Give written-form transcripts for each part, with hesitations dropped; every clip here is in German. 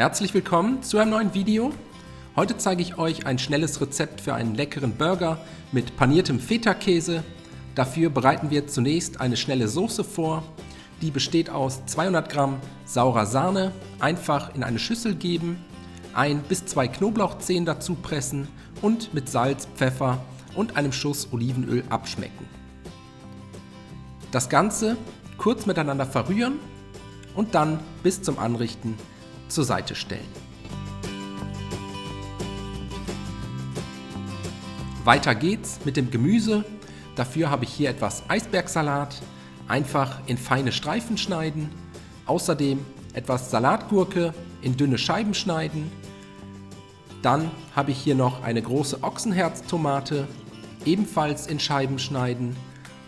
Herzlich willkommen zu einem neuen Video. Heute zeige ich euch ein schnelles Rezept für einen leckeren Burger mit paniertem Feta-Käse. Dafür bereiten wir zunächst eine schnelle Soße vor. Die besteht aus 200 Gramm saurer Sahne, einfach in eine Schüssel geben, 1 bis 2 Knoblauchzehen dazu pressen und mit Salz, Pfeffer und einem Schuss Olivenöl abschmecken. Das Ganze kurz miteinander verrühren und dann bis zum Anrichten zur Seite stellen. Weiter geht's mit dem Gemüse. Dafür habe ich hier etwas Eisbergsalat, einfach in feine Streifen schneiden. Außerdem etwas Salatgurke in dünne Scheiben schneiden. Dann habe ich hier noch eine große Ochsenherztomate, ebenfalls in Scheiben schneiden.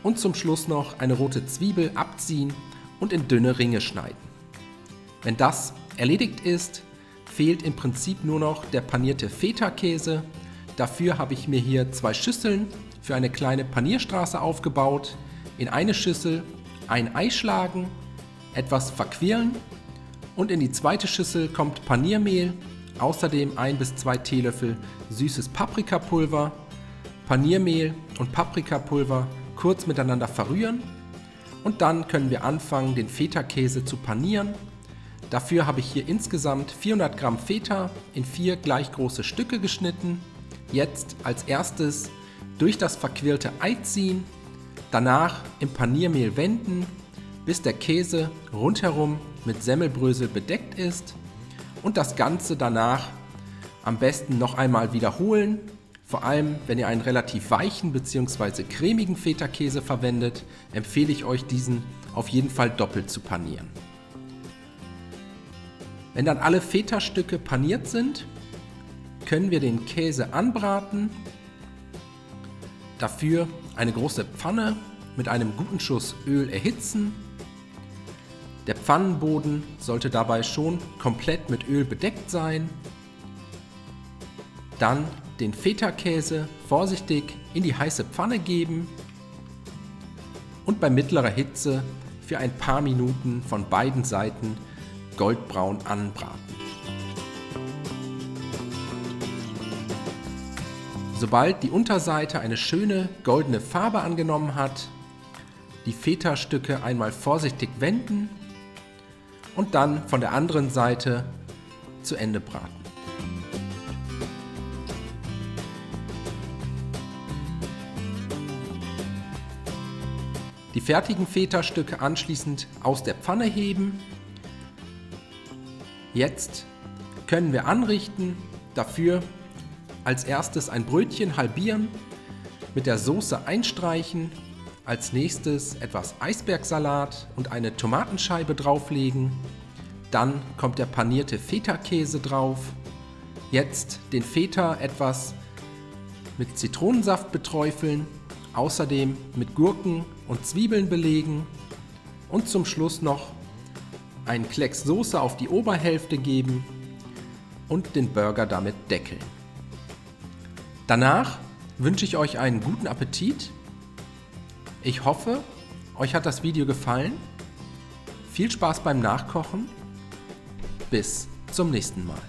Und zum Schluss noch eine rote Zwiebel abziehen und in dünne Ringe schneiden. Wenn das erledigt ist, fehlt im Prinzip nur noch der panierte Feta-Käse. Dafür habe ich mir hier 2 Schüsseln für eine kleine Panierstraße aufgebaut. In eine Schüssel ein Ei schlagen, etwas verquirlen und in die zweite Schüssel kommt Paniermehl, außerdem 1 bis 2 Teelöffel süßes Paprikapulver, Paniermehl und Paprikapulver kurz miteinander verrühren und dann können wir anfangen, den Feta-Käse zu panieren. Dafür habe ich hier insgesamt 400 Gramm Feta in 4 gleich große Stücke geschnitten. Jetzt als erstes durch das verquirlte Ei ziehen, danach im Paniermehl wenden, bis der Käse rundherum mit Semmelbrösel bedeckt ist und das Ganze danach am besten noch einmal wiederholen. Vor allem, wenn ihr einen relativ weichen bzw. cremigen Feta-Käse verwendet, empfehle ich euch, diesen auf jeden Fall doppelt zu panieren. Wenn dann alle Feta-Stücke paniert sind, können wir den Käse anbraten. Dafür eine große Pfanne mit einem guten Schuss Öl erhitzen. Der Pfannenboden sollte dabei schon komplett mit Öl bedeckt sein. Dann den Feta-Käse vorsichtig in die heiße Pfanne geben und bei mittlerer Hitze für ein paar Minuten von beiden Seiten goldbraun anbraten. Sobald die Unterseite eine schöne goldene Farbe angenommen hat, die Feta-Stücke einmal vorsichtig wenden und dann von der anderen Seite zu Ende braten. Die fertigen Feta-Stücke anschließend aus der Pfanne heben. Jetzt können wir anrichten. Dafür als erstes ein Brötchen halbieren, mit der Soße einstreichen, als nächstes etwas Eisbergsalat und eine Tomatenscheibe drauflegen. Dann kommt der panierte Feta-Käse drauf. Jetzt den Feta etwas mit Zitronensaft beträufeln, außerdem mit Gurken und Zwiebeln belegen und zum Schluss noch einen Klecks Soße auf die Oberhälfte geben und den Burger damit deckeln. Danach wünsche ich euch einen guten Appetit. Ich hoffe, euch hat das Video gefallen. Viel Spaß beim Nachkochen. Bis zum nächsten Mal.